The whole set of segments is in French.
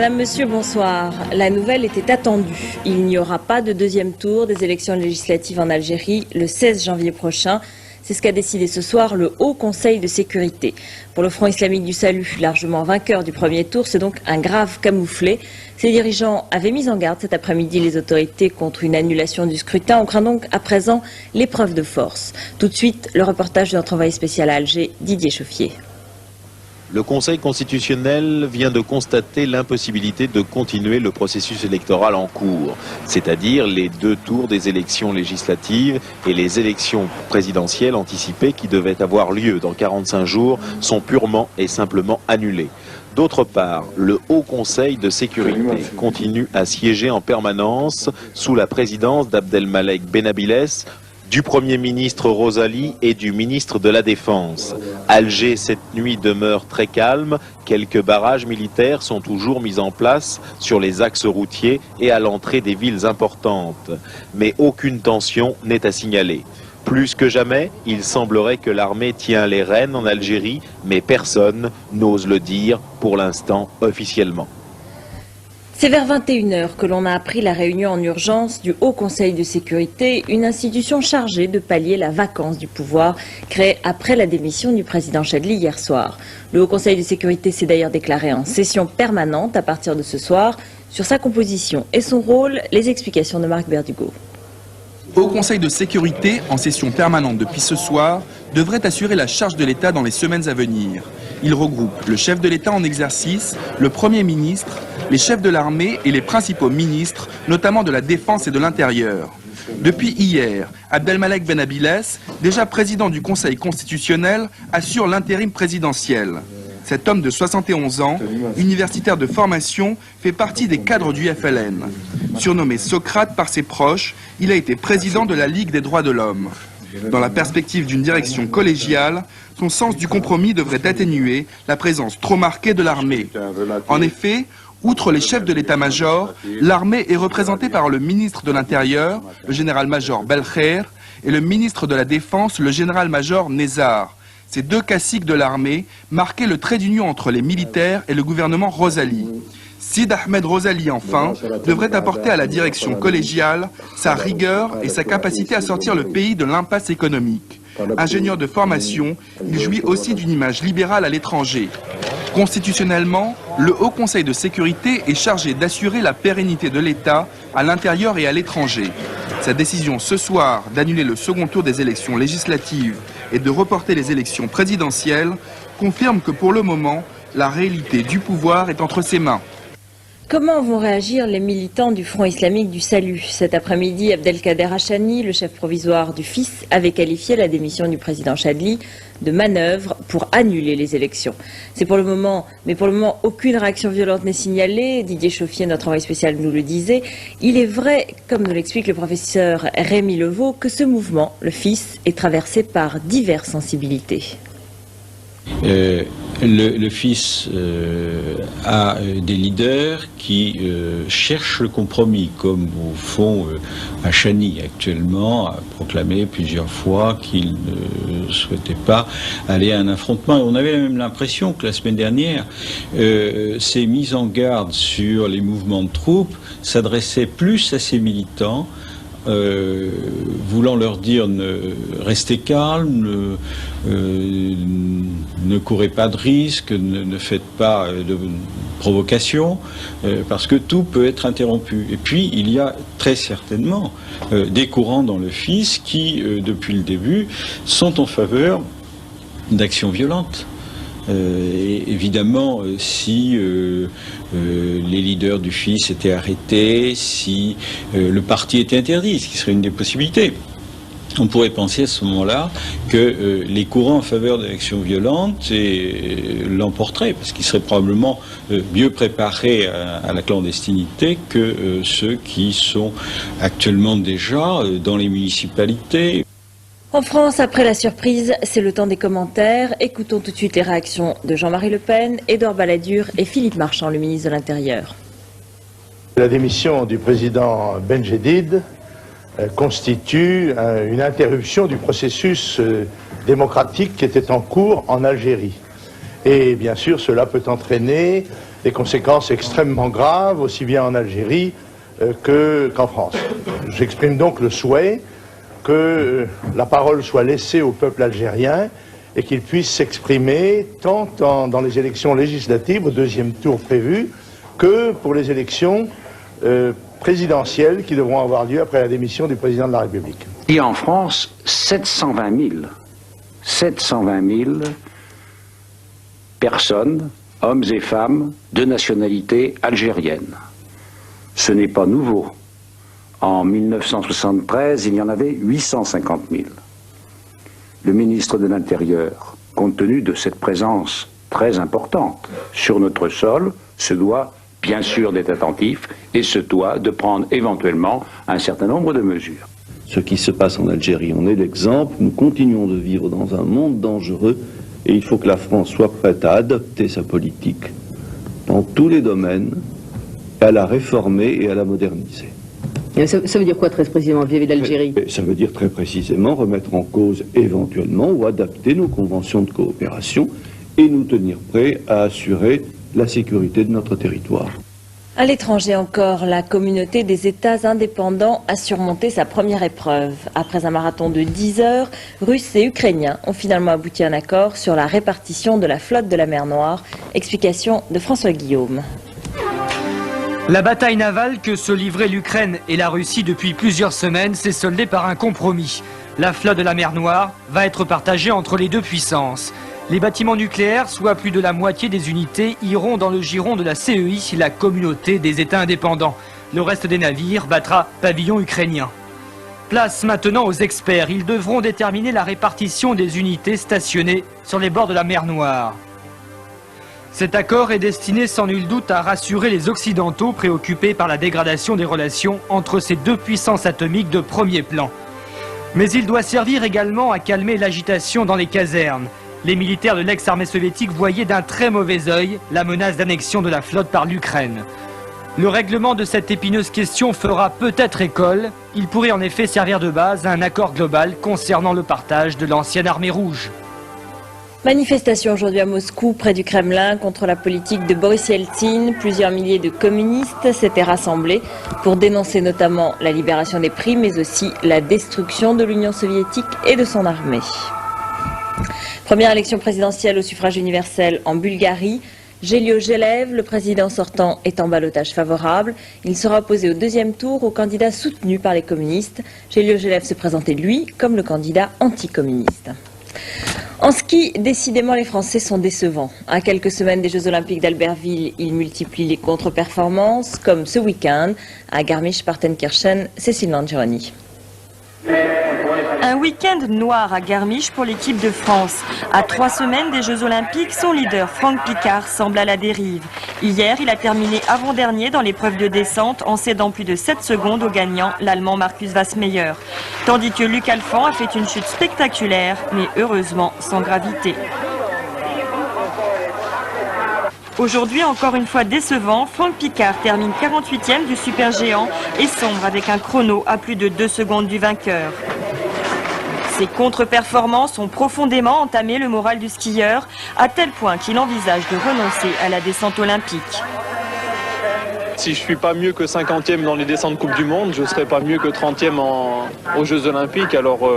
Madame, Monsieur, bonsoir. La nouvelle était attendue. Il n'y aura pas de deuxième tour des élections législatives en Algérie le 16 janvier prochain. C'est ce qu'a décidé ce soir le Haut Conseil de sécurité. Pour le Front islamique du salut, largement vainqueur du premier tour, c'est donc un grave camouflet. Ses dirigeants avaient mis en garde cet après-midi les autorités contre une annulation du scrutin. On craint donc à présent l'épreuve de force. Tout de suite, le reportage de notre envoyé spécial à Alger, Didier Chauffier. Le Conseil constitutionnel vient de constater l'impossibilité de continuer le processus électoral en cours, c'est-à-dire les deux tours des élections législatives et les élections présidentielles anticipées qui devaient avoir lieu dans 45 jours sont purement et simplement annulées. D'autre part, le Haut Conseil de sécurité continue à siéger en permanence sous la présidence d'Abdelmalek Benabiles, du Premier ministre Rosali et du ministre de la Défense. Alger, cette nuit, demeure très calme. Quelques barrages militaires sont toujours mis en place sur les axes routiers et à l'entrée des villes importantes. Mais aucune tension n'est à signaler. Plus que jamais, il semblerait que l'armée tient les rênes en Algérie, mais personne n'ose le dire pour l'instant officiellement. C'est vers 21 h que l'on a appris la réunion en urgence du Haut Conseil de sécurité, une institution chargée de pallier la vacance du pouvoir créée après la démission du président Chadli hier soir. Le Haut Conseil de sécurité s'est d'ailleurs déclaré en session permanente à partir de ce soir. Sur sa composition et son rôle, les explications de Marc Berdugo. Haut Conseil de sécurité, en session permanente depuis ce soir, devrait assurer la charge de l'État dans les semaines à venir. Il regroupe le chef de l'État en exercice, le Premier ministre, les chefs de l'armée et les principaux ministres, notamment de la Défense et de l'Intérieur. Depuis hier, Abdelmalek Benabiles, déjà président du Conseil constitutionnel, assure l'intérim présidentiel. Cet homme de 71 ans, universitaire de formation, fait partie des cadres du FLN. Surnommé Socrate par ses proches, il a été président de la Ligue des droits de l'homme. Dans la perspective d'une direction collégiale, son sens du compromis devrait atténuer la présence trop marquée de l'armée. En effet, outre les chefs de l'état-major, l'armée est représentée par le ministre de l'Intérieur, le général-major Belkher, et le ministre de la Défense, le général-major Nezar. Ces deux caciques de l'armée marquaient le trait d'union entre les militaires et le gouvernement Rosali. Sid Ahmed Rosali, enfin, devrait apporter à la direction collégiale sa rigueur et sa capacité à sortir le pays de l'impasse économique. Ingénieur de formation, il jouit aussi d'une image libérale à l'étranger. Constitutionnellement, le Haut Conseil de sécurité est chargé d'assurer la pérennité de l'État à l'intérieur et à l'étranger. Sa décision ce soir d'annuler le second tour des élections législatives et de reporter les élections présidentielles confirme que pour le moment, la réalité du pouvoir est entre ses mains. Comment vont réagir les militants du Front islamique du salut? Cet après-midi, Abdelkader Hachani, le chef provisoire du FIS, avait qualifié la démission du président Chadli de manœuvre pour annuler les élections. Mais pour le moment, aucune réaction violente n'est signalée. Didier Chauffier, notre envoyé spécial, nous le disait. Il est vrai, comme nous l'explique le professeur Rémi Levaux, que ce mouvement, le FIS, est traversé par diverses sensibilités. Le FIS a des leaders qui cherchent le compromis, comme au fond Hachani actuellement a proclamé plusieurs fois qu'il ne souhaitait pas aller à un affrontement. Et on avait même l'impression que la semaine dernière, ces mises en garde sur les mouvements de troupes s'adressaient plus à ces militants, voulant leur dire restez calme, ne courez pas de risques, ne faites pas de provocation, parce que tout peut être interrompu. Et puis il y a très certainement des courants dans le FIS qui, depuis le début, sont en faveur d'actions violentes. Et évidemment, si les leaders du FIS étaient arrêtés, si le parti était interdit, ce qui serait une des possibilités, on pourrait penser à ce moment-là que les courants en faveur de l'action violente l'emporteraient, parce qu'ils seraient probablement mieux préparés à la clandestinité que ceux qui sont actuellement déjà dans les municipalités. En France, après la surprise, c'est le temps des commentaires. Écoutons tout de suite les réactions de Jean-Marie Le Pen, Édouard Balladur et Philippe Marchand, le ministre de l'Intérieur. La démission du président Benjedid constitue une interruption du processus démocratique qui était en cours en Algérie. Et bien sûr, cela peut entraîner des conséquences extrêmement graves, aussi bien en Algérie qu'en France. J'exprime donc le souhait que la parole soit laissée au peuple algérien et qu'il puisse s'exprimer tant dans les élections législatives au deuxième tour prévu que pour les élections présidentielles qui devront avoir lieu après la démission du président de la République. Et en France, 720 000 personnes, hommes et femmes, de nationalité algérienne. Ce n'est pas nouveau. En 1973, il y en avait 850 000. Le ministre de l'Intérieur, compte tenu de cette présence très importante sur notre sol, se doit bien sûr d'être attentif et se doit de prendre éventuellement un certain nombre de mesures. Ce qui se passe en Algérie en est l'exemple. Nous continuons de vivre dans un monde dangereux et il faut que la France soit prête à adopter sa politique dans tous les domaines, à la réformer et à la moderniser. Ça veut dire quoi très précisément vis-à-vis de l'Algérie? Ça veut dire très précisément remettre en cause éventuellement ou adapter nos conventions de coopération et nous tenir prêts à assurer la sécurité de notre territoire. À l'étranger encore, la communauté des États indépendants a surmonté sa première épreuve. Après un marathon de 10 heures, Russes et Ukrainiens ont finalement abouti à un accord sur la répartition de la flotte de la mer Noire. Explication de François Guillaume. La bataille navale que se livraient l'Ukraine et la Russie depuis plusieurs semaines s'est soldée par un compromis. La flotte de la mer Noire va être partagée entre les deux puissances. Les bâtiments nucléaires, soit plus de la moitié des unités, iront dans le giron de la CEI, la communauté des États indépendants. Le reste des navires battra pavillon ukrainien. Place maintenant aux experts. Ils devront déterminer la répartition des unités stationnées sur les bords de la mer Noire. Cet accord est destiné sans nul doute à rassurer les Occidentaux préoccupés par la dégradation des relations entre ces deux puissances atomiques de premier plan. Mais il doit servir également à calmer l'agitation dans les casernes. Les militaires de l'ex-armée soviétique voyaient d'un très mauvais œil la menace d'annexion de la flotte par l'Ukraine. Le règlement de cette épineuse question fera peut-être école. Il pourrait en effet servir de base à un accord global concernant le partage de l'ancienne armée rouge. Manifestation aujourd'hui à Moscou, près du Kremlin, contre la politique de Boris Yeltsin. Plusieurs milliers de communistes s'étaient rassemblés pour dénoncer notamment la libération des primes, mais aussi la destruction de l'Union soviétique et de son armée. Première élection présidentielle au suffrage universel en Bulgarie. Geliogelev, le président sortant, est en ballottage favorable. Il sera opposé au deuxième tour au candidat soutenu par les communistes. Geliogelev se présentait, lui, comme le candidat anticommuniste. En ski, décidément, les Français sont décevants. À quelques semaines des Jeux Olympiques d'Albertville, ils multiplient les contre-performances, comme ce week-end à Garmisch-Partenkirchen. Cécile Langeroni. Un week-end noir à Garmisch pour l'équipe de France. À 3 semaines des Jeux Olympiques, son leader Franck Picard semble à la dérive. Hier, il a terminé avant-dernier dans l'épreuve de descente en cédant plus de 7 secondes au gagnant, l'Allemand Markus Wassmeyer. Tandis que Luc Alphand a fait une chute spectaculaire, mais heureusement sans gravité. Aujourd'hui, encore une fois décevant, Franck Picard termine 48e du supergéant et sombre avec un chrono à plus de 2 secondes du vainqueur. Ces contre-performances ont profondément entamé le moral du skieur, à tel point qu'il envisage de renoncer à la descente olympique. Si je ne suis pas mieux que 50e dans les descentes Coupe du Monde, je ne serai pas mieux que 30e aux Jeux Olympiques. Alors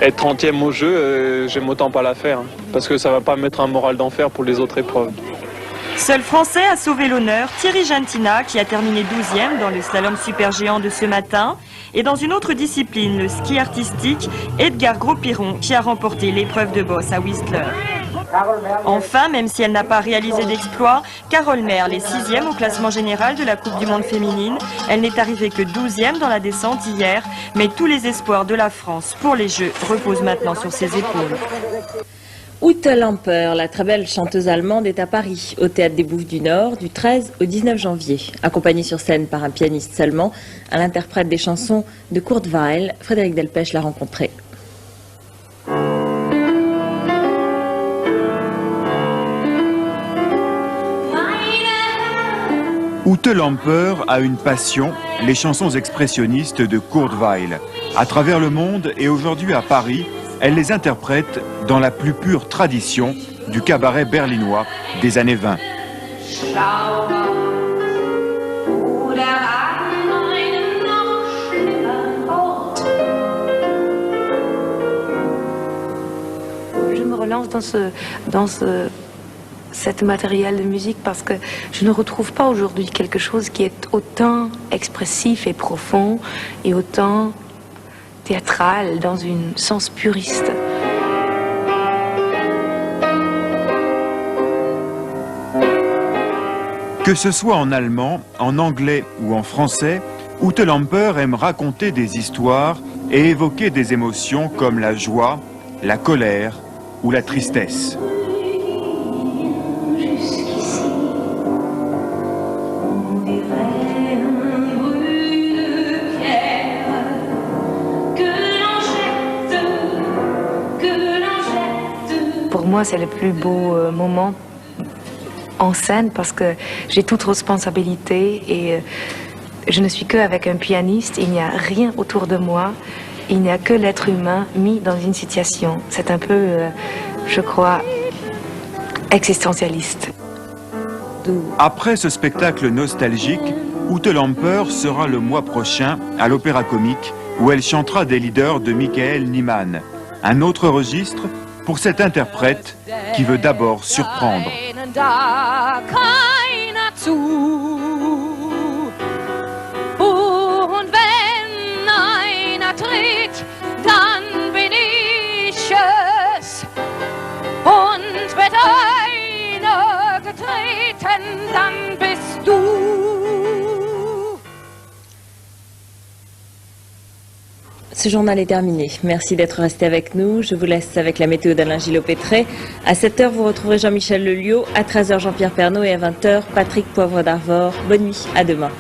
être 30e aux Jeux, j'aime autant pas la faire, parce que ça ne va pas mettre un moral d'enfer pour les autres épreuves. Seul Français a sauvé l'honneur, Thierry Gentina, qui a terminé 12e dans le slalom supergéant de ce matin. Et dans une autre discipline, le ski artistique, Edgar Gros-Piron, qui a remporté l'épreuve de bosse à Whistler. Enfin, même si elle n'a pas réalisé d'exploit, Carole Merle est 6e au classement général de la Coupe du Monde féminine. Elle n'est arrivée que 12e dans la descente hier, mais tous les espoirs de la France pour les Jeux reposent maintenant sur ses épaules. Ute Lamper, la très belle chanteuse allemande, est à Paris, au Théâtre des Bouffes du Nord, du 13 au 19 janvier. Accompagnée sur scène par un pianiste seulement, elle interprète des chansons de Kurt Weill. Frédéric Delpech l'a rencontrée. Ute Lamper a une passion, les chansons expressionnistes de Kurt Weill. À travers le monde et aujourd'hui à Paris, elle les interprète dans la plus pure tradition du cabaret berlinois des années 20. Je me relance dans cette matériel de musique parce que je ne retrouve pas aujourd'hui quelque chose qui est autant expressif et profond et autant théâtral dans un sens puriste. Que ce soit en allemand, en anglais ou en français, Ute Lamper aime raconter des histoires et évoquer des émotions comme la joie, la colère ou la tristesse. Pour moi, c'est le plus beau moment en scène parce que j'ai toute responsabilité et je ne suis qu'avec un pianiste, il n'y a rien autour de moi, il n'y a que l'être humain mis dans une situation. C'est un peu, je crois, existentialiste. Après ce spectacle nostalgique, Ute Lamper sera le mois prochain à l'Opéra Comique où elle chantera des leaders de Michael Nyman. Un autre registre pour cette interprète qui veut d'abord surprendre. Da keiner zu. Und wenn einer tritt, dann bin ich es. Und wird einer getreten, dann bist du. Ce journal est terminé. Merci d'être resté avec nous. Je vous laisse avec la météo d'Alain Gillot-Pétré. À 7h, vous retrouverez Jean-Michel Lelio. À 13h, Jean-Pierre Pernaut. Et à 20h, Patrick Poivre d'Arvor. Bonne nuit. À demain.